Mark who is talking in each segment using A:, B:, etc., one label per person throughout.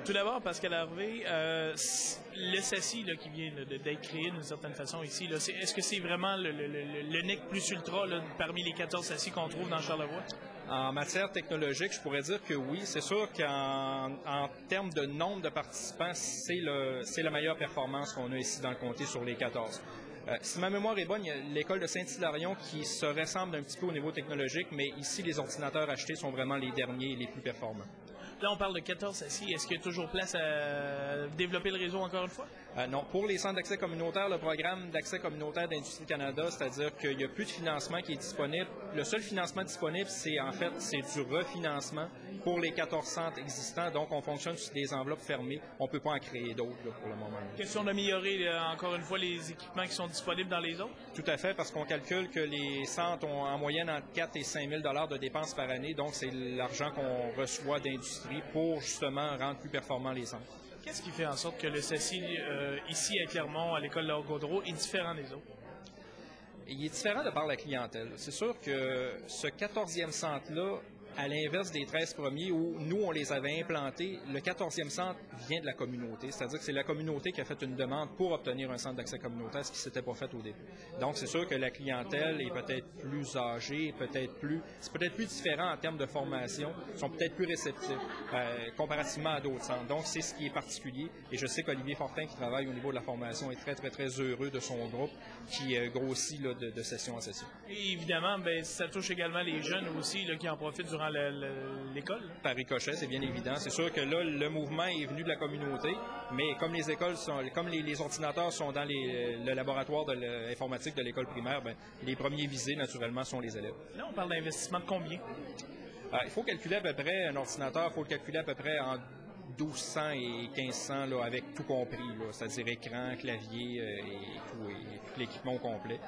A: Tout d'abord, Pascal Harvey, le SACI qui vient d'être créé d'une certaine façon ici, est-ce que c'est vraiment le NIC plus ultra parmi les 14 SACI qu'on trouve dans Charlevoix?
B: En matière technologique, je pourrais dire que oui. C'est sûr qu'en termes de nombre de participants, c'est la meilleure performance qu'on a ici dans le comté sur les 14. Si ma mémoire est bonne, il y a l'école de Saint-Hilarion qui se ressemble un petit peu au niveau technologique, mais ici, les ordinateurs achetés sont vraiment les derniers et les plus performants.
A: Là, on parle de 14 SACI. Est-ce qu'il y a toujours place à développer le réseau encore une fois?
B: Non. Pour les centres d'accès communautaire, le programme d'accès communautaire d'Industrie Canada, c'est-à-dire qu'il n'y a plus de financement qui est disponible. Le seul financement disponible, c'est du refinancement pour les 14 centres existants. Donc, on fonctionne sur des enveloppes fermées. On ne peut pas en créer d'autres pour le moment.
A: Question d'améliorer, encore une fois, les équipements qui sont disponibles dans les autres?
B: Tout à fait, parce qu'on calcule que les centres ont en moyenne entre 4 et 5 000 $ de dépenses par année. Donc, c'est l'argent qu'on reçoit d'industrie pour, justement, rendre plus performants les centres.
A: Qu'est-ce qui fait en sorte que le SACI, ici à Clermont, à l'école Laure Gaudreau, est différent des autres?
B: Il est différent de par la clientèle. C'est sûr que ce 14e centre-là, à l'inverse des 13 premiers où nous, on les avait implantés, le 14e centre vient de la communauté. C'est-à-dire que c'est la communauté qui a fait une demande pour obtenir un centre d'accès communautaire, ce qui ne s'était pas fait au début. Donc, c'est sûr que la clientèle est peut-être plus âgée, c'est peut-être plus différent en termes de formation, ils sont peut-être plus réceptifs comparativement à d'autres centres. Donc, c'est ce qui est particulier. Et je sais qu'Olivier Fortin, qui travaille au niveau de la formation, est très, très, très heureux de son groupe qui grossit de session en session.
A: Et évidemment, ça touche également les jeunes aussi qui en profitent durant l'école.
B: Par ricochet, c'est bien évident. C'est sûr que là, le mouvement est venu de la communauté, mais comme les écoles comme les ordinateurs sont dans le laboratoire de l'informatique de l'école primaire, les premiers visés, naturellement, sont les élèves.
A: Là, on parle d'investissement de combien?
B: Il faut calculer à peu près, un ordinateur, il faut le calculer à peu près en 1200 et 1500 là, avec tout compris, c'est-à-dire écran, clavier et tout l'équipement au complet.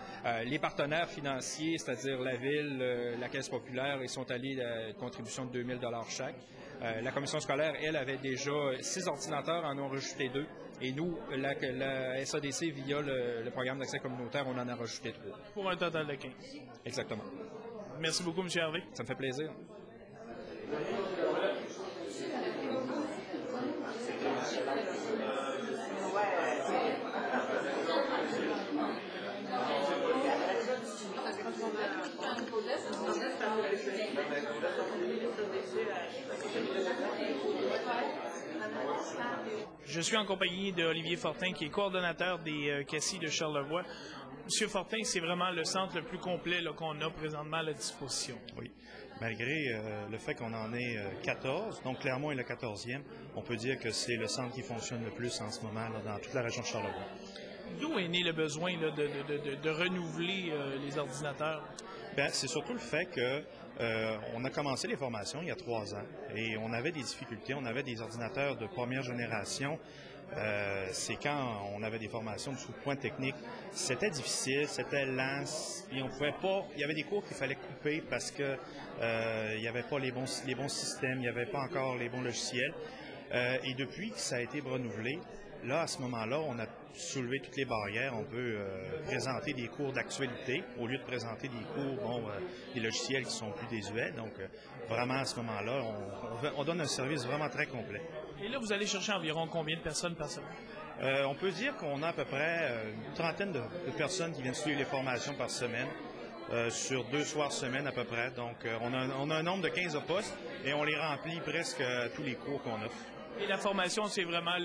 B: Les partenaires financiers, c'est-à-dire la ville, la Caisse populaire, ils sont allés à une contribution de 2000 $ chaque. La commission scolaire, elle, avait déjà 6 ordinateurs, en ont rajouté 2. Et nous, la SADC, via le programme d'accès communautaire, on en a rajouté 3.
A: Pour un total de 15.
B: Exactement.
A: Merci beaucoup, M. Hervé.
B: Ça me fait plaisir.
A: Je suis en compagnie d'Olivier Fortin, qui est coordonnateur des CACI de Charlevoix. Monsieur Fortin, c'est vraiment le centre le plus complet qu'on a présentement à la disposition.
C: Oui. Malgré le fait qu'on en ait 14, donc Clermont est le 14e, on peut dire que c'est le centre qui fonctionne le plus en ce moment dans toute la région de Charlevoix.
A: D'où est né le besoin de renouveler les ordinateurs?
C: C'est surtout le fait que on a commencé les formations il y a 3 ans et on avait des difficultés. On avait des ordinateurs de première génération. C'est quand on avait des formations de sous-point technique. C'était difficile, c'était lent, et on pouvait pas. Il y avait des cours qu'il fallait couper parce que il y avait pas les bons systèmes, il y avait pas encore les bons logiciels. Et depuis que ça a été renouvelé, là, à ce moment-là, on a soulevé toutes les barrières. On peut présenter des cours d'actualité au lieu de présenter des cours, des logiciels qui sont plus désuets. Donc, vraiment, à ce moment-là, on donne un service vraiment très complet.
A: Et là, vous allez chercher environ combien de personnes par semaine?
C: On peut dire qu'on a à peu près une trentaine de personnes qui viennent suivre les formations par semaine. Sur 2 soirs semaine à peu près. Donc, on a un nombre de 15 postes et on les remplit presque tous les cours qu'on offre.
A: Et la formation, c'est vraiment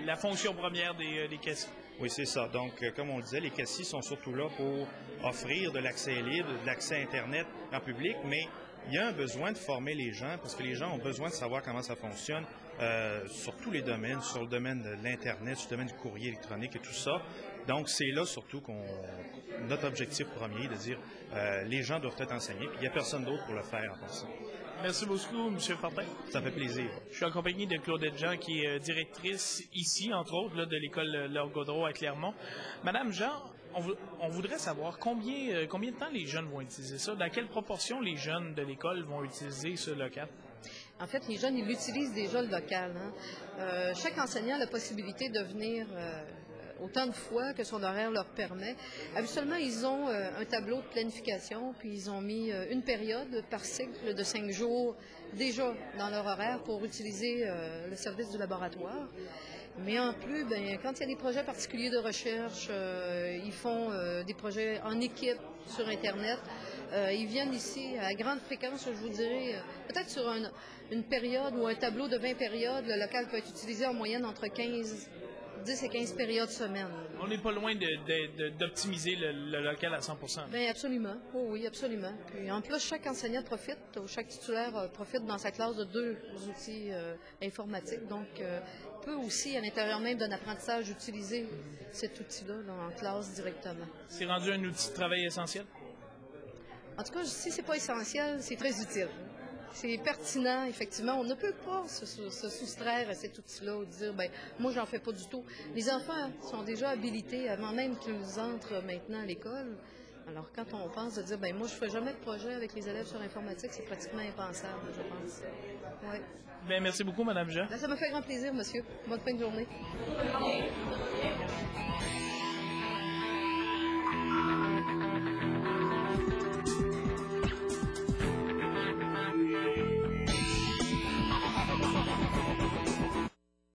A: la fonction première des CACI.
C: Oui, c'est ça. Donc, comme on le disait, les CACI sont surtout là pour offrir de l'accès libre, de l'accès Internet en public, mais il y a un besoin de former les gens parce que les gens ont besoin de savoir comment ça fonctionne sur tous les domaines, sur le domaine de l'Internet, sur le domaine du courrier électronique et tout ça. Donc, c'est là surtout notre objectif premier, de dire les gens doivent être enseignés, puis il n'y a personne d'autre pour le faire en passant.
A: Merci beaucoup, M. Fortin.
C: Ça fait plaisir.
A: Je suis en compagnie de Claudette Jean, qui est directrice ici, entre autres, de l'école Laure Gaudreau à Clermont. Madame Jean, on voudrait savoir combien de temps les jeunes vont utiliser ça? Dans quelle proportion les jeunes de l'école vont utiliser ce local?
D: En fait, les jeunes, ils l'utilisent déjà le local. Chaque enseignant a la possibilité de venir autant de fois que son horaire leur permet. Habituellement, ils ont un tableau de planification, puis ils ont mis une période par cycle de 5 jours déjà dans leur horaire pour utiliser le service du laboratoire. Mais en plus, quand il y a des projets particuliers de recherche, ils font des projets en équipe sur Internet. Ils viennent ici à grande fréquence, je vous dirais, peut-être sur une période ou un tableau de 20 périodes, le local peut être utilisé en moyenne entre 10 et 15 périodes semaine.
A: On n'est pas loin d'optimiser le local à 100%.
D: Bien, absolument. Oh, oui, absolument. Puis en plus, chaque enseignant profite, ou chaque titulaire profite dans sa classe de 2 outils informatiques. Donc, peut aussi, à l'intérieur même d'un apprentissage, utiliser cet outil-là en classe directement.
A: C'est rendu un outil de travail essentiel?
D: En tout cas, si c'est pas essentiel, c'est très utile. C'est pertinent, effectivement. On ne peut pas se soustraire à cet outil-là ou dire, moi, j'en fais pas du tout. Les enfants sont déjà habilités avant même qu'ils entrent maintenant à l'école. Alors, quand on pense de dire, moi, je ferai jamais de projet avec les élèves sur informatique, c'est pratiquement impensable, je pense. Ouais.
A: Merci beaucoup, Mme Jean.
D: Ça m'a fait grand plaisir, monsieur. Bonne fin de journée.